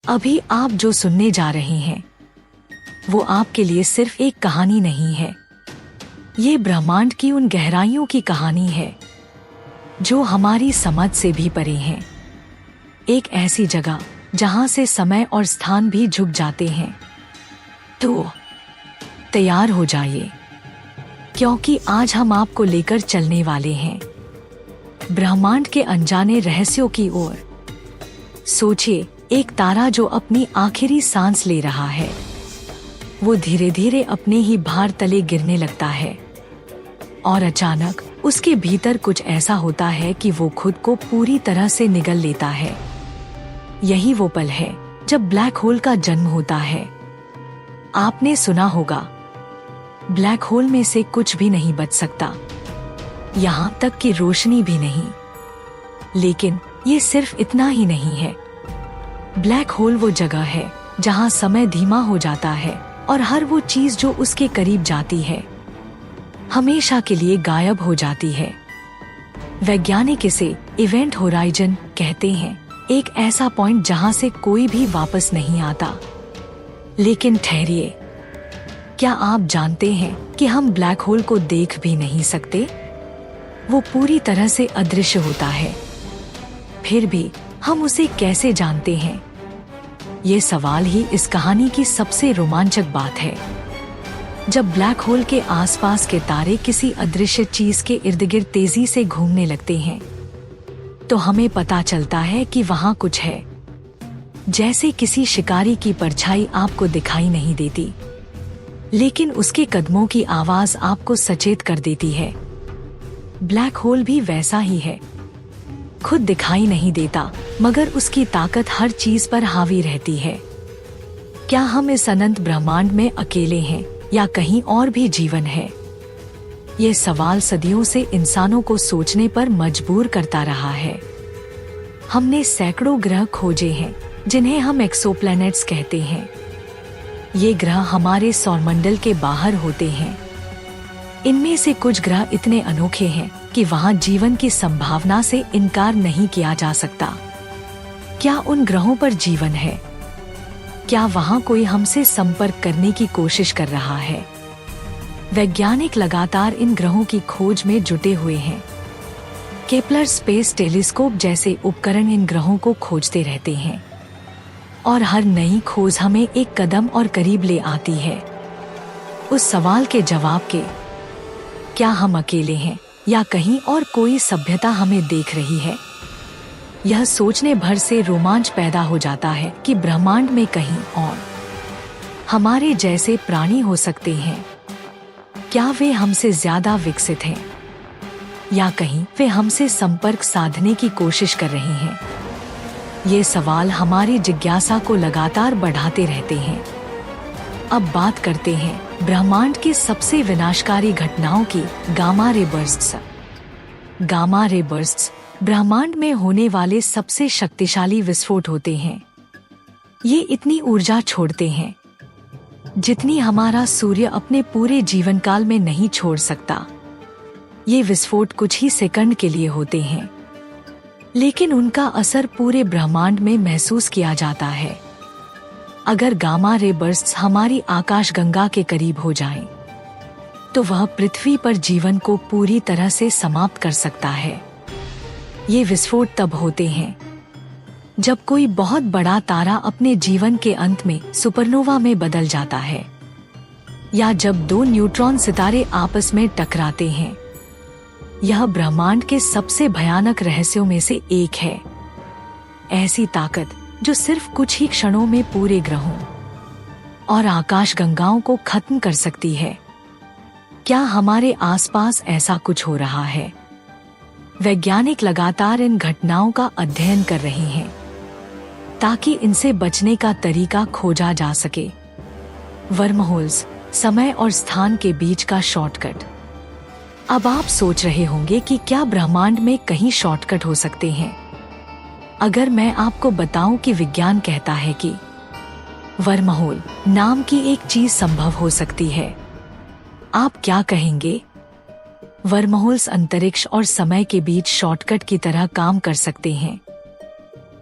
अभी आप जो सुनने जा रहे हैं वो आपके लिए सिर्फ एक कहानी नहीं है। ये ब्रह्मांड की उन गहराइयों की कहानी है जो हमारी समझ से भी परे हैं। एक ऐसी जगह जहां से समय और स्थान भी झुक जाते हैं। तो तैयार हो जाइए, क्योंकि आज हम आपको लेकर चलने वाले हैं ब्रह्मांड के अनजाने रहस्यों की ओर। सोचिए, एक तारा जो अपनी आखिरी सांस ले रहा है, वो धीरे धीरे अपने ही भार तले गिरने लगता है और अचानक उसके भीतर कुछ ऐसा होता है कि वो खुद को पूरी तरह से निगल लेता है। यही वो पल है जब ब्लैक होल का जन्म होता है। आपने सुना होगा, ब्लैक होल में से कुछ भी नहीं बच सकता, यहाँ तक कि रोशनी भी नहीं। लेकिन ये सिर्फ इतना ही नहीं है। ब्लैक होल वो जगह है जहाँ समय धीमा हो जाता है और हर वो चीज जो उसके करीब जाती है हमेशा के लिए गायब हो जाती है। वैज्ञानिक इसे इवेंट होराइजन कहते हैं, एक ऐसा पॉइंट जहां से कोई भी वापस नहीं आता। लेकिन ठहरिए, क्या आप जानते हैं कि हम ब्लैक होल को देख भी नहीं सकते? वो पूरी तरह से अदृश्य होता है। फिर भी हम उसे कैसे जानते हैं? ये सवाल ही इस कहानी की सबसे रोमांचक बात है। जब ब्लैक होल के आसपास के तारे किसी अदृश्य चीज के इर्द गिर्द तेजी से घूमने लगते हैं, तो हमें पता चलता है कि वहां कुछ है। जैसे किसी शिकारी की परछाई आपको दिखाई नहीं देती, लेकिन उसके कदमों की आवाज आपको सचेत कर देती है। ब्लैक होल भी वैसा ही है, खुद दिखाई नहीं देता, मगर उसकी ताकत हर चीज पर हावी रहती है। क्या हम इस अनंत ब्रह्मांड में अकेले हैं या कहीं और भी जीवन है? ये सवाल सदियों से इंसानों को सोचने पर मजबूर करता रहा है। हमने सैकड़ों ग्रह खोजे हैं जिन्हें हम एक्सोप्लैनेट्स कहते हैं। ये ग्रह हमारे सौरमंडल के बाहर होते हैं। इनमें से कुछ ग्रह इतने अनोखे हैं कि वहां जीवन की संभावना से इनकार नहीं किया जा सकता। क्या उन ग्रहों पर जीवन है? क्या वहां कोई हमसे संपर्क करने की कोशिश कर रहा है? वैज्ञानिक लगातार इन ग्रहों की खोज में जुटे हुए हैं। केपलर स्पेस टेलीस्कोप जैसे उपकरण इन ग्रहों को खोजते रहते हैं और हर नई खोज हमें एक कदम और करीब ले आती है उस सवाल के जवाब के, क्या हम अकेले हैं या कहीं और कोई सभ्यता हमें देख रही है? यह सोचने भर से रोमांच पैदा हो जाता है कि ब्रह्मांड में कहीं और हमारे जैसे प्राणी हो सकते हैं। क्या वे हमसे ज्यादा विकसित हैं या कहीं वे हमसे संपर्क साधने की कोशिश कर रहे हैं? ये सवाल हमारी जिज्ञासा को लगातार बढ़ाते रहते हैं। अब बात करते हैं ब्रह्मांड की सबसे विनाशकारी घटनाओं की, gamma ray bursts. Gamma ray bursts ब्रह्मांड में होने वाले सबसे शक्तिशाली विस्फोट होते हैं। ये इतनी ऊर्जा छोड़ते हैं जितनी हमारा सूर्य अपने पूरे जीवन काल में नहीं छोड़ सकता। ये विस्फोट कुछ ही सेकंड के लिए होते हैं, लेकिन उनका असर पूरे ब्रह्मांड में महसूस किया जाता है। अगर गामा रे बर्स्ट्स हमारी आकाशगंगा के करीब हो जाएं, तो वह पृथ्वी पर जीवन को पूरी तरह से समाप्त कर सकता है। ये विस्फोट तब होते हैं जब कोई बहुत बड़ा तारा अपने जीवन के अंत में सुपरनोवा में बदल जाता है, या जब दो न्यूट्रॉन सितारे आपस में टकराते हैं। यह ब्रह्मांड के सबसे भयानक रहस्यों में से एक है। ऐसी ताकत जो सिर्फ कुछ ही क्षणों में पूरे ग्रहों और आकाशगंगाओं को खत्म कर सकती है। क्या हमारे आसपास ऐसा कुछ हो रहा है? वैज्ञानिक लगातार इन घटनाओं का अध्ययन कर रहे हैं ताकि इनसे बचने का तरीका खोजा जा सके। वर्महोल्स, समय और स्थान के बीच का शॉर्टकट। अब आप सोच रहे होंगे कि क्या ब्रह्मांड में कहीं शॉर्टकट हो सकते हैं? अगर मैं आपको बताऊं कि विज्ञान कहता है कि वर्महोल नाम की एक चीज संभव हो सकती है, आप क्या कहेंगे? वर्महोल्स अंतरिक्ष और समय के बीच शॉर्टकट की तरह काम कर सकते हैं।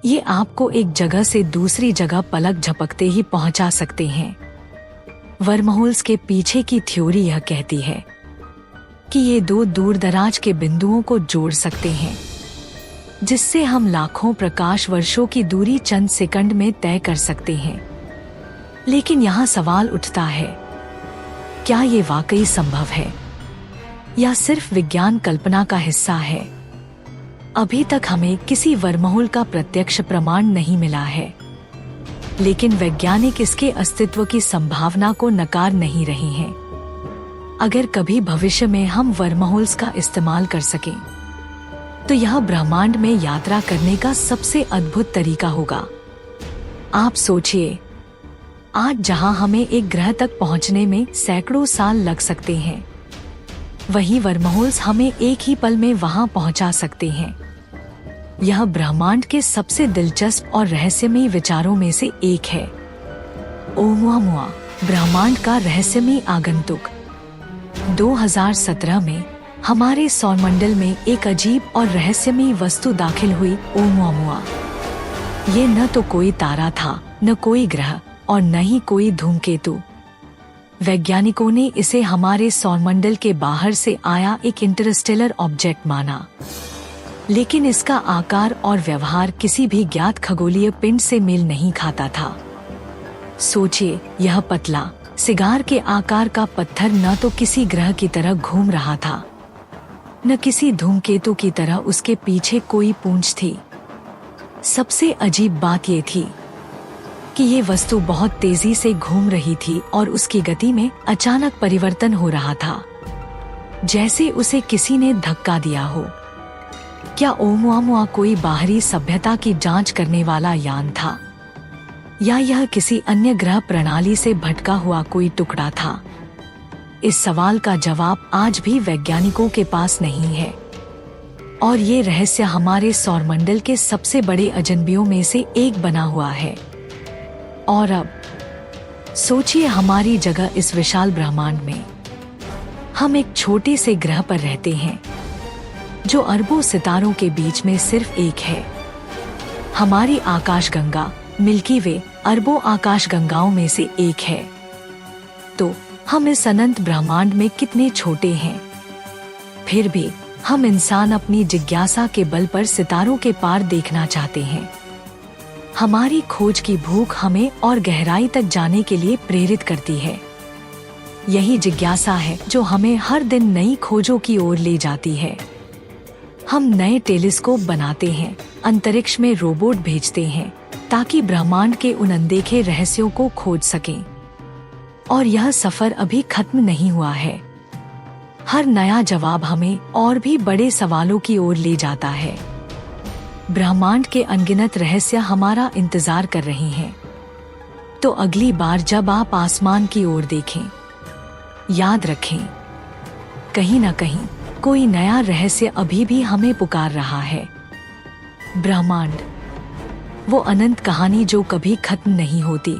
ये आपको एक जगह से दूसरी जगह पलक झपकते ही पहुंचा सकते हैं। वर्महोल्स के पीछे की थ्योरी यह कहती है कि ये दो दूर दराज के बिंदुओं को जोड़ सकते हैं, जिससे हम लाखों प्रकाश वर्षों की दूरी चंद सेकंड में तय कर सकते हैं। लेकिन यहाँ सवाल उठता है, क्या ये वाकई संभव है या सिर्फ विज्ञान कल्पना का हिस्सा है? अभी तक हमें किसी वर्महोल का प्रत्यक्ष प्रमाण नहीं मिला है, लेकिन वैज्ञानिक इसके अस्तित्व की संभावना को नकार नहीं रहे हैं। अगर कभी भविष्य में हम वर्महोल्स का इस्तेमाल कर सकें, तो यह ब्रह्मांड में यात्रा करने का सबसे अद्भुत तरीका होगा। आप सोचिए, आज जहां हमें एक ग्रह तक पहुंचने में सैकड़ों साल लग सकते हैं, वहीं वर्महोल्स हमें एक ही पल में वहां पहुंचा सकते हैं। यह ब्रह्मांड के सबसे दिलचस्प और रहस्यमयी विचारों में से एक है। ओमुआमुआ, ब्रह्मांड का रहस्यमयी आगंतुक। 2017 में हमारे सौरमंडल में एक अजीब और रहस्यमयी वस्तु दाखिल हुई, ओमुआमुआ। ये न तो कोई तारा था, न कोई ग्रह और न ही कोई धूमकेतु। वैज्ञानिकों ने इसे हमारे सौरमंडल के बाहर से आया एक इंटरस्टेलर ऑब्जेक्ट माना, लेकिन इसका आकार और व्यवहार किसी भी ज्ञात खगोलीय पिंड से मेल नहीं खाता था। सोचिए, यह पतला सिगार के आकार का पत्थर न तो किसी ग्रह की तरह घूम रहा था, न किसी धूमकेतु की तरह उसके पीछे कोई पूंछ थी। सबसे अजीब बात ये थी कि ये वस्तु बहुत तेजी से घूम रही थी और उसकी गति में अचानक परिवर्तन हो रहा था, जैसे उसे किसी ने धक्का दिया हो। क्या ओमुआमुआ कोई बाहरी सभ्यता की जांच करने वाला यान था, या यह किसी अन्य ग्रह प्रणाली से भटका हुआ कोई टुकड़ा था? इस सवाल का जवाब आज भी वैज्ञानिकों के पास नहीं है, और ये रहस्य हमारे सौरमंडल के सबसे बड़े अजनबियों में से एक बना हुआ है। और अब सोचिए, हमारी जगह इस विशाल ब्रह्मांड में। हम एक छोटे से ग्रह पर रहते हैं, जो अरबों सितारों के बीच में सिर्फ एक है। हमारी आकाशगंगा मिल्की वे अरबों आकाशगंगाओं में से एक है। तो हम इस अनंत ब्रह्मांड में कितने छोटे हैं। फिर भी हम इंसान अपनी जिज्ञासा के बल पर सितारों के पार देखना चाहते हैं। हमारी खोज की भूख हमें और गहराई तक जाने के लिए प्रेरित करती है। यही जिज्ञासा है जो हमें हर दिन नई खोजों की ओर ले जाती है। हम नए टेलीस्कोप बनाते हैं, अंतरिक्ष में रोबोट भेजते हैं, ताकि ब्रह्मांड के उन अनदेखे रहस्यों को खोज सकें। और यह सफर अभी खत्म नहीं हुआ है। हर नया जवाब हमें और भी बड़े सवालों की ओर ले जाता है। ब्रह्मांड के अनगिनत रहस्य हमारा इंतजार कर रहे हैं। तो अगली बार जब आप आसमान की ओर देखें, याद रखें, कहीं न कहीं कोई नया रहस्य अभी भी हमें पुकार रहा है। ब्रह्मांड, वो अनंत कहानी जो कभी खत्म नहीं होती।